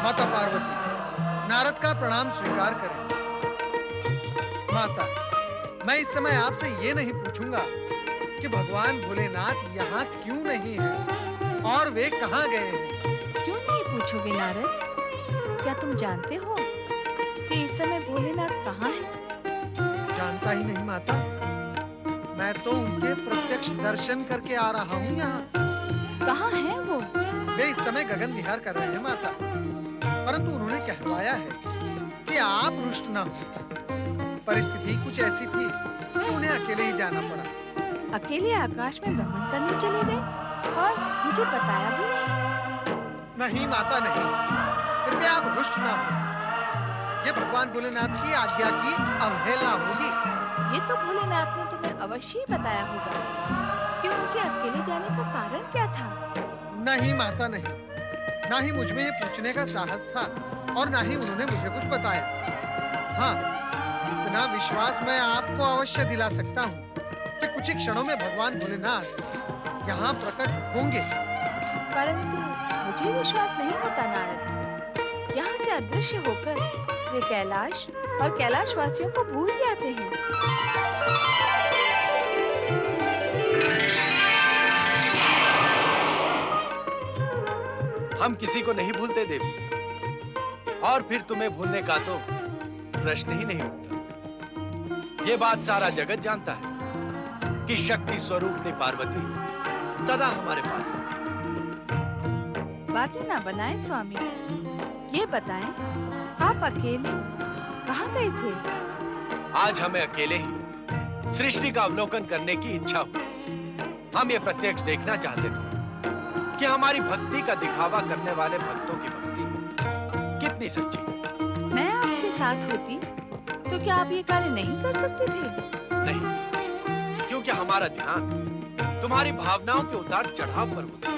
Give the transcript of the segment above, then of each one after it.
माता पार्वती, नारद का प्रणाम स्वीकार करें। माता, मैं इस समय आपसे ये नहीं पूछूंगा कि भगवान भोलेनाथ यहाँ क्यों नहीं है और वे कहाँ गए हैं। क्यों नहीं पूछोगे नारद? क्या तुम जानते हो कि इस समय भोलेनाथ कहाँ हैं? जानता ही नहीं माता, मैं तो उनके प्रत्यक्ष दर्शन करके आ रहा हूँ यहाँ। कहाँ हैं वो? वे इस समय गगन विहार कर रहे हैं माता, परंतु उन्होंने कहवाया है कि आप रुष्ट न हो। परिस्थिति कुछ ऐसी थी कि उन्हें अकेले ही जाना पड़ा। अकेले आकाश में भ्रमण करने चले गए और मुझे बताया भी नहीं। नहीं माता नहीं, कृपया आप रुष्ट न हो। ये भगवान भोलेनाथ की आज्ञा की अवहेलना होगी। ये तो भोलेनाथ ने तुम्हें अवश्य ही बताया होगा कि उनके अकेले जाने का कारण क्या था। नहीं माता नहीं, ना ही मुझ में ये पूछने का साहस था और ना ही उन्होंने मुझे कुछ बताया। हाँ, इतना विश्वास मैं आपको अवश्य दिला सकता हूँ कि कुछ ही क्षणों में भगवान भोलेनाथ यहाँ प्रकट होंगे। परंतु मुझे विश्वास नहीं होता नारद। यहाँ से अदृश्य होकर वे कैलाश और कैलाशवासियों को भूल जाते हैं। हम किसी को नहीं भूलते देवी, और फिर तुम्हें भूलने का तो प्रश्न ही नहीं उठता। ये बात सारा जगत जानता है कि शक्ति स्वरूपनी पार्वती सदा हमारे पास है। बातें ना बनाएं स्वामी, ये बताएं आप अकेले कहाँ गए थे? आज हमें अकेले ही सृष्टि का अवलोकन करने की इच्छा हुई। हम ये प्रत्यक्ष देखना चाहते थे कि हमारी भक्ति का दिखावा करने वाले भक्तों की भक्ति कितनी सच्ची है। मैं आपके साथ होती तो क्या आप ये कार्य नहीं कर सकते थे? नहीं, क्योंकि हमारा ध्यान तुम्हारी भावनाओं के उतार चढ़ाव पर होता है।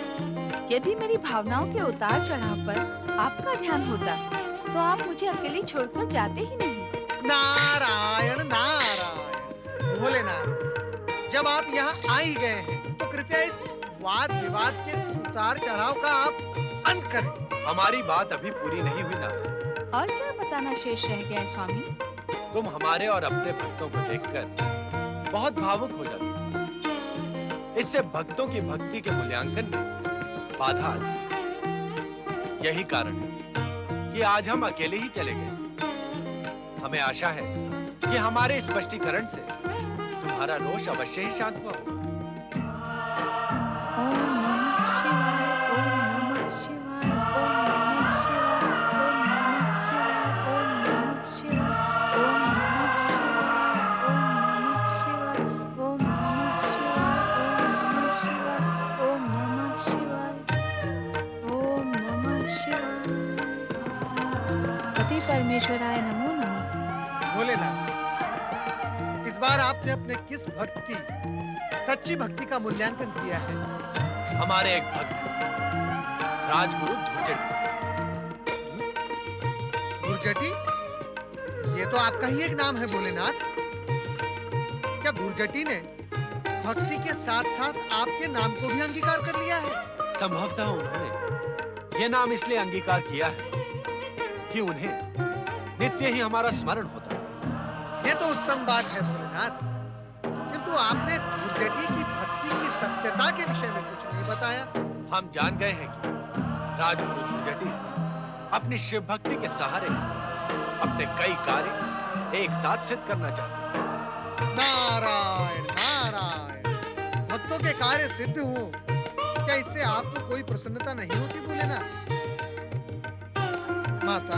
यदि मेरी भावनाओं के उतार चढ़ाव पर आपका ध्यान होता तो आप मुझे अकेले छोड़कर जाते ही नहीं। नारायण नारायण। भोलेनाथ, जब आप यहाँ आ ही गए हैं तो कृपया इस वाद विवाद के उतार चढ़ाव का आप अंत करें। हमारी बात अभी पूरी नहीं हुई ना। और क्या बताना शेष रह गया है स्वामी? तुम हमारे और अपने भक्तों को देखकर बहुत भावुक हो जाती हो। इससे भक्तों की भक्ति के मूल्यांकन में बाधा आती। यही कारण है कि आज हम अकेले ही चले गए। हमें आशा है कि हमारे स्पष्टीकरण से तुम्हारा रोष अवश्य ही शांत हुआ होगा। ओम नमः शिवाय, ओम नमः शिवाय, ओम नमः शिवाय, ओम नमः शिवाय, ओम नमः शिवाय, ओम नमः शिवाय, ओम नमः शिवाय, ओम नमः शिवाय। पति परमेश्वराय नमो नमः। भोलेनाथ, इस बार आपने अपने किस भक्त की सच्ची भक्ति का मूल्यांकन किया है? हमारे एक भक्त राजगुरु धुर्जटी। धुर्जटी? ये तो आपका ही एक नाम है भोलेनाथ। क्या धुर्जटी ने भक्ति के साथ साथ आपके नाम को भी अंगीकार कर लिया है? संभवतः उन्होंने ये नाम इसलिए अंगीकार किया है कि उन्हें नित्य ही हमारा स्मरण होता है। ये तो उत्तम बात है भोलेनाथ, किंतु आपने धुर्जटी की भक्ति की सत्यता के विषय में कुछ नहीं बताया। हम जान गए हैं कि राजगुरु धुर्जटी अपनी शिव भक्ति के सहारे अपने कई कार्य एक साथ सिद्ध करना चाहते हैं। नारायण नारायण। भक्तों के कार्य सिद्ध हो, क्या इससे आपको कोई प्रसन्नता नहीं होती भोलेनाथ? माता,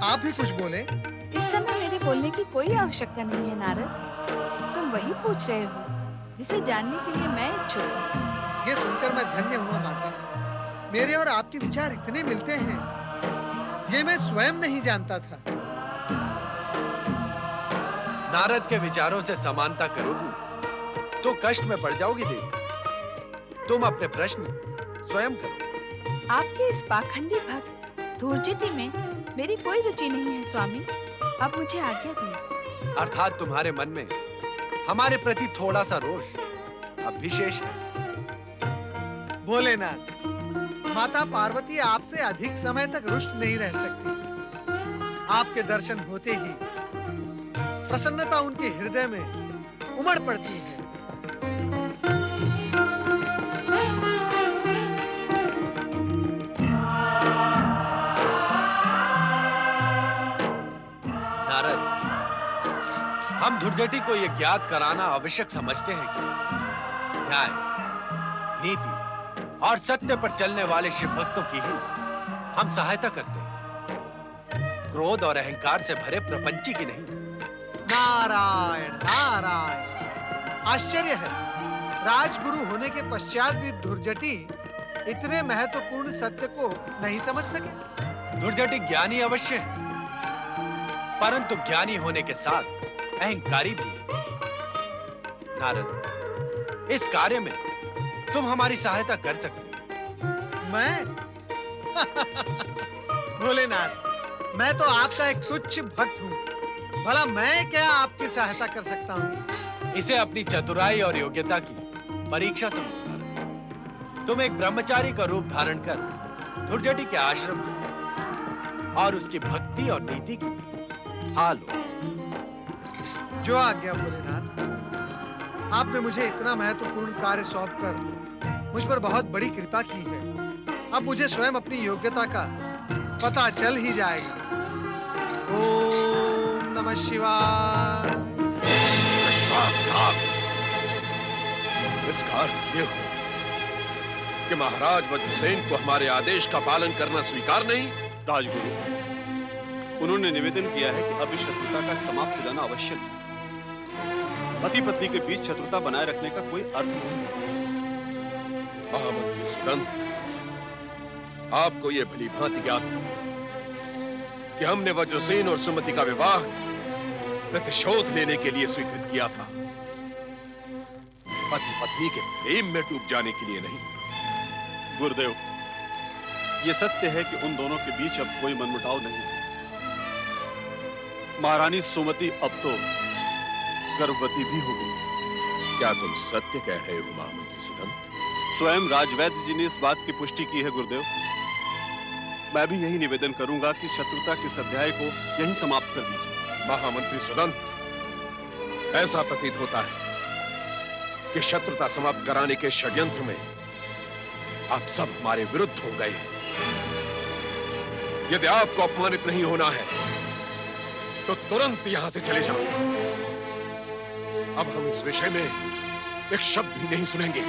आप भी कुछ बोले। इस समय मेरे बोलने की कोई आवश्यकता नहीं है नारद। तुम वही पूछ रहे हो जिसे जानने के लिए मैं इच्छुक हूँ। ये सुनकर मैं धन्य हुआ माता। मेरे और आपके विचार इतने मिलते हैं, ये मैं स्वयं नहीं जानता था। नारद के विचारों से समानता करोगी तो कष्ट में पड़ जाओगी देवी। तुम अपने प्रश्न स्वयं करो। आपके इस पाखंडी भक्त धुर्जटी में मेरी कोई रुचि नहीं है स्वामी। अब मुझे आज्ञा दें। अर्थात तुम्हारे मन में हमारे प्रति थोड़ा सा रोष अब भी शेष है। भोलेनाथ, माता पार्वती आपसे अधिक समय तक रुष्ट नहीं रह सकती। आपके दर्शन होते ही प्रसन्नता उनके हृदय में उमड़ पड़ती है। नारद, हम धुर्जटी को यह ज्ञात कराना आवश्यक समझते हैं कि न्याय, नीति और सत्य पर चलने वाले शिव भक्तों की ही हम सहायता करते हैं, क्रोध और अहंकार से भरे प्रपंची की नहीं। नारायण नारायण, आश्चर्य है, राजगुरु होने के पश्चात भी धुर्जटी इतने महत्वपूर्ण सत्य को नहीं समझ सके। धुर्जटी ज्ञानी अवश्य है, परंतु ज्ञानी होने के साथ अहंकारी भी है। नारद, इस कार्य में तुम हमारी सहायता कर सकते हो। मैं भोलेनाथ, मैं तो आपका एक तुच्छ भक्त हूँ, भला मैं क्या आपकी सहायता कर सकता हूँ? इसे अपनी चतुराई और योग्यता की परीक्षा समझो नारद। तुम एक ब्रह्मचारी का रूप धारण कर धुर्जटी के आश्रम जाओ और उसकी भक्ति और नीति की हाल हो। जो आज्ञा भोलेनाथ। आपने मुझे इतना महत्वपूर्ण कार्य सौंपकर मुझ पर बहुत बड़ी कृपा की है। अब मुझे स्वयं अपनी योग्यता का पता चल ही जाएगा। ओम नमः शिवाय। विश्वासघात। इसका अर्थ ये हो कि महाराज वज्रसेन को हमारे आदेश का पालन करना स्वीकार नहीं। राजगुरु, उन्होंने निवेदन किया है कि अब इस शत्रुता का समाप्त हो जाना आवश्यक है। पति पत्नी के बीच शत्रुता बनाए रखने का कोई अर्थ नहीं। महामंत्री सुदंत, आपको यह भली भांति ज्ञात है कि हमने वज्रसेन और सुमति का विवाह प्रतिशोध लेने के लिए स्वीकृत किया था, पति पत्नी के प्रेम में डूब जाने के लिए नहीं। गुरुदेव, ये सत्य है कि उन दोनों के बीच अब कोई मनमुटाव नहीं है। महारानी सुमति अब तो गर्भवती भी हो गई। क्या तुम सत्य कह रहे हो महामंत्री सुदंत? स्वयं राजवैद्य जी ने इस बात की पुष्टि की है गुरुदेव। मैं भी यही निवेदन करूंगा कि शत्रुता के इस अध्याय को यहीं समाप्त कर दीजिए। महामंत्री सुदंत, ऐसा प्रतीत होता है कि शत्रुता समाप्त कराने के षड्यंत्र में आप सब हमारे विरुद्ध हो गए हैं। यदि आपको अपमानित नहीं होना है तो तुरंत यहां से चले जाओ। अब हम इस विषय में एक शब्द भी नहीं सुनेंगे।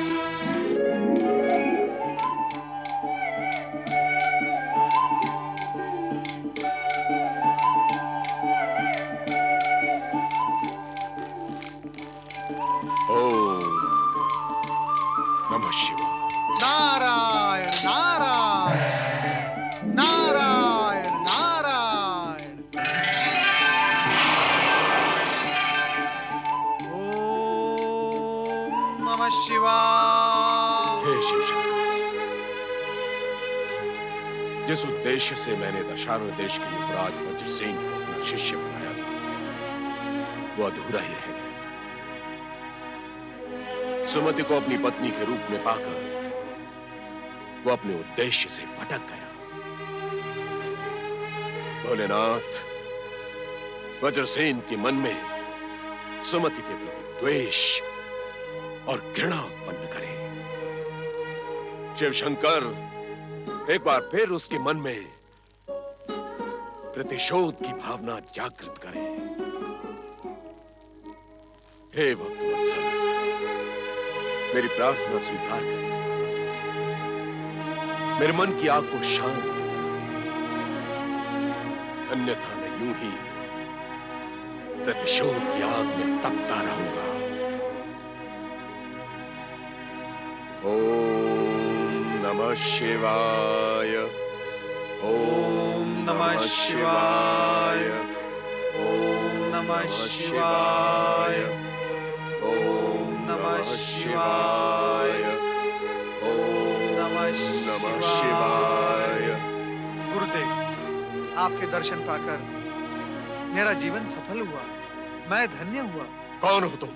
ओम नमः शिवाय। नारायण नारायण नारायण नारायण। ओम नमः शिवाय। हे शिव शंकर, जिस उद्देश्य से मैंने दशारण देश के युवराज वज्रसेन को अपना शिष्य बनाया था, वो अधूरा ही रह गया। सुमति को अपनी पत्नी के रूप में पाकर वो अपने उद्देश्य से भटक गया। भोलेनाथ, वज्रसेन के मन में सुमति के प्रति द्वेष और घृणा उत्पन्न करे। शिव शंकर, एक बार फिर उसके मन में प्रतिशोध की भावना जागृत करे। हे भक्तवत्सल, मेरी प्रार्थना स्वीकार करें। मेरे मन की आग को शांत करें, अन्यथा मैं यूं ही प्रतिशोध की आग में तपता रहूंगा। ओम नमः शिवाय। ओम नमः शिवाय। ओम नमः शिवाय। ओम नमः शिवाय। ओम नमः शिवाय। गुरुदेव, आपके दर्शन पाकर मेरा जीवन सफल हुआ, मैं धन्य हुआ। कौन हो तुम?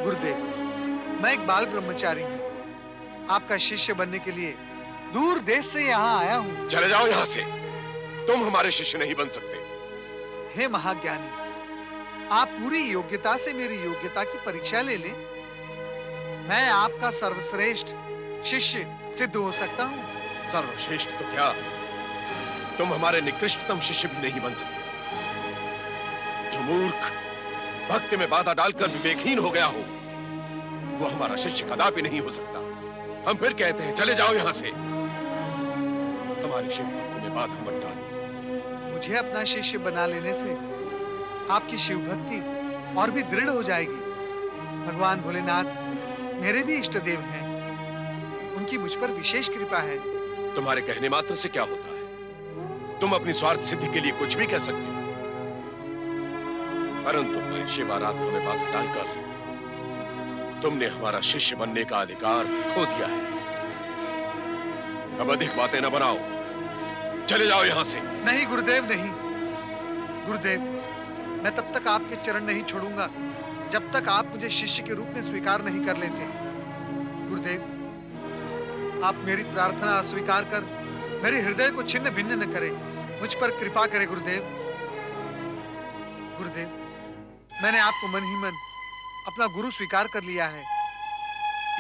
गुरुदेव, मैं एक बाल ब्रह्मचारी हूँ। आपका शिष्य बनने के लिए दूर देश से यहाँ आया हूँ। चले जाओ यहाँ से। तुम हमारे शिष्य नहीं बन सकते। हे महाज्ञानी, आप पूरी योग्यता से मेरी योग्यता की परीक्षा ले लें। मैं आपका सर्वश्रेष्ठ शिष्य सिद्ध हो सकता हूँ। सर्वश्रेष्ठ तो क्या, तुम हमारे निकृष्टतम शिष्य भी नहीं बन सकते। जो मूर्ख भक्ति में बाधा डालकर विवेकहीन हो गया हो, वो हमारा शिष्य कदापि नहीं हो सकता। हम फिर कहते हैं, चले जाओ यहाँ से। हमारी शिव भक्ति में बाधा मत डालो। मुझे अपना शिष्य बना लेने से आपकी शिव भक्ति और भी दृढ़ हो जाएगी। भगवान भोलेनाथ मेरे भी इष्ट देव हैं। उनकी मुझ पर विशेष कृपा है। तुम्हारे कहने मात्र से क्या होता है? तुम अपनी स्वार्थ सिद्धि के लिए कुछ भी कह सकते हो, परंतु हमारी शिव आराधना में बाधा डालकर तुमने हमारा शिष्य बनने का अधिकार खो दिया है। अब अधिक बातें न बनाओ, चले जाओ यहां से। नहीं गुरुदेव, नहीं। गुरुदेव, मैं तब तक आपके चरण नहीं छोड़ूंगा जब तक आप मुझे शिष्य के रूप में स्वीकार नहीं कर लेते। गुरुदेव, आप मेरी प्रार्थना अस्वीकार कर मेरे हृदय को छिन्न भिन्न न करें। मुझ पर कृपा करें गुरुदेव। गुरुदेव, मैंने आपको मन ही मन अपना गुरु स्वीकार कर लिया है।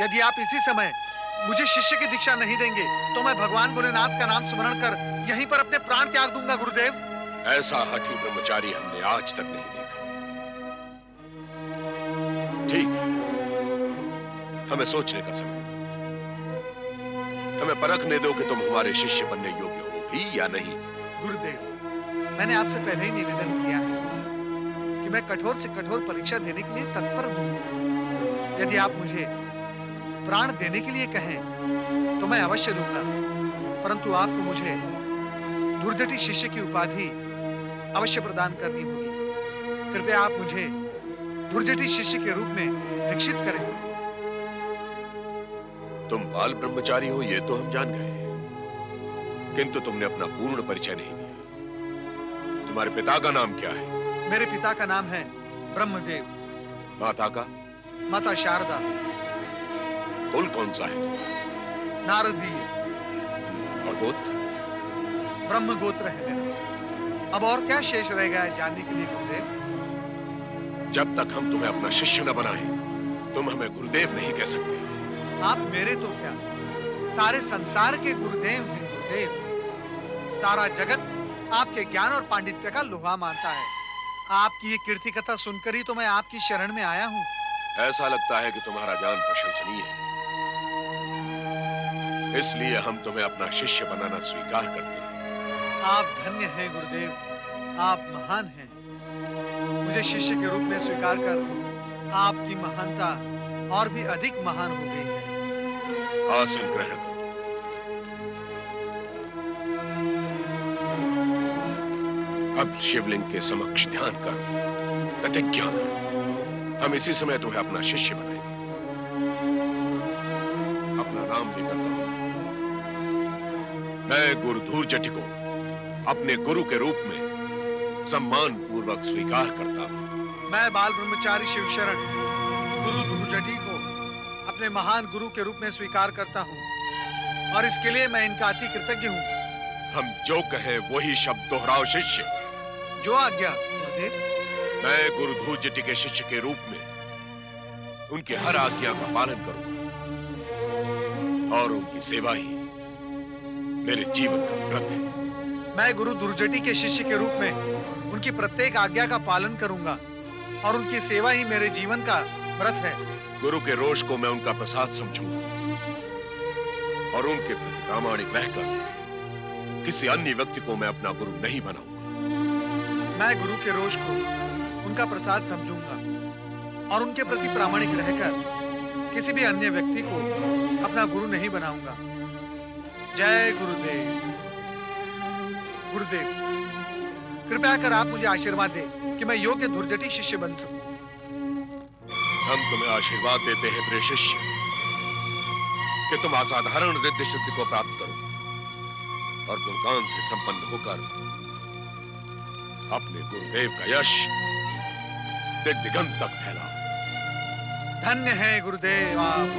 यदि आप इसी समय मुझे शिष्य की दीक्षा नहीं देंगे तो मैं भगवान भोलेनाथ का नाम स्मरण कर यहीं पर अपने प्राण त्याग दूंगा। गुरुदेव, ऐसा हठी ब्रह्मचारी हमने आज तक नहीं देखा। ठीक है, हमें सोचने का समय दो। हमें परखने दो कि तुम हमारे शिष्य बनने योग्य हो भी या नहीं। गुरुदेव, मैंने आपसे पहले ही निवेदन किया है कि मैं कठोर से कठोर परीक्षा देने के लिए तत्पर हूं। यदि आप मुझे प्राण देने के लिए कहें तो मैं अवश्य दूंगा, परंतु आपको मुझे दुर्जटी शिष्य की उपाधि अवश्य प्रदान करनी होगी। कृपया आप मुझे दुर्जटी शिष्य के रूप में दीक्षित करें। तुम बाल ब्रह्मचारी हो ये तो हम जान गए, किंतु तुमने अपना पूर्ण परिचय नहीं दिया। तुम्हारे पिता का नाम क्या है? मेरे पिता का नाम है ब्रह्मदेव। माता का? माता शारदा। कुल कौन सा है? नारदीय। और गोत्र? ब्रह्म गोत्र है मेरा। अब और क्या शेष रह गया है जानने के लिए गुरुदेव? जब तक हम तुम्हें अपना शिष्य न बनाएं, तुम हमें गुरुदेव नहीं कह सकते। आप मेरे तो क्या, सारे संसार के गुरुदेव हैं गुरुदेव। सारा जगत आपके ज्ञान और पांडित्य का लोहा मानता है। आपकी ये कीर्ति कथा सुनकर ही तो मैं आपकी शरण में आया हूँ। ऐसा लगता है कि तुम्हारा ज्ञान प्रशंसनीय है, इसलिए हम तुम्हें अपना शिष्य बनाना स्वीकार करते हैं। आप धन्य हैं गुरुदेव, आप महान हैं। मुझे शिष्य के रूप में स्वीकार कर आपकी महानता और भी अधिक महान हो गई है। आसन ग्रहण करो। अब शिवलिंग के समक्ष ध्यान कर प्रतिज्ञा कर, हम इसी समय तुम्हें अपना शिष्य बनाएंगे। अपना नाम लेकर कहो। मैं गुरु धूर्जटि को अपने गुरु के रूप में सम्मान पूर्वक स्वीकार करता हूं। मैं बाल ब्रह्मचारी शिवशरण गुरु धूर्जटि को अपने महान गुरु के रूप में स्वीकार करता हूं और इसके लिए मैं इनका अति कृतज्ञ हूं। हम जो कहें वही शब्द दोहराओ शिष्य। जो आज्ञा गुरुदेव। मैं गुरु धूर्जटि के शिष्य के रूप में उनकी हर आज्ञा का पालन करूंगा और उनकी सेवा ही मेरे जीवन का व्रत है। मैं गुरु धूर्जटि के शिष्य के रूप में उनकी प्रत्येक आज्ञा का पालन करूंगा और उनकी सेवा ही मेरे जीवन का व्रत है। गुरु के रोष को मैं उनका प्रसाद समझूंगा और उनके प्रति प्रामाणिक रहकर किसी अन्य व्यक्ति को मैं अपना गुरु नहीं बनाऊंगा। मैं गुरु के रोष को उनका प्रसाद समझूंगा और उनके प्रति प्रामाणिक रहकर किसी भी अन्य व्यक्ति को अपना गुरु नहीं बनाऊंगा। जय गुरुदेव। गुरुदेव, कृपया कर आप मुझे आशीर्वाद दें कि मैं योग्य धूर्जटि शिष्य बन सकूं। हम तुम्हें आशीर्वाद देते हैं प्रिय शिष्य कि तुम असाधारण रिद्धि सिद्धि को प्राप्त करो और गुणगान से संपन्न होकर अपने गुरुदेव का यश दिग दिगंत तक फैलाओ। धन्य है गुरुदेव आप।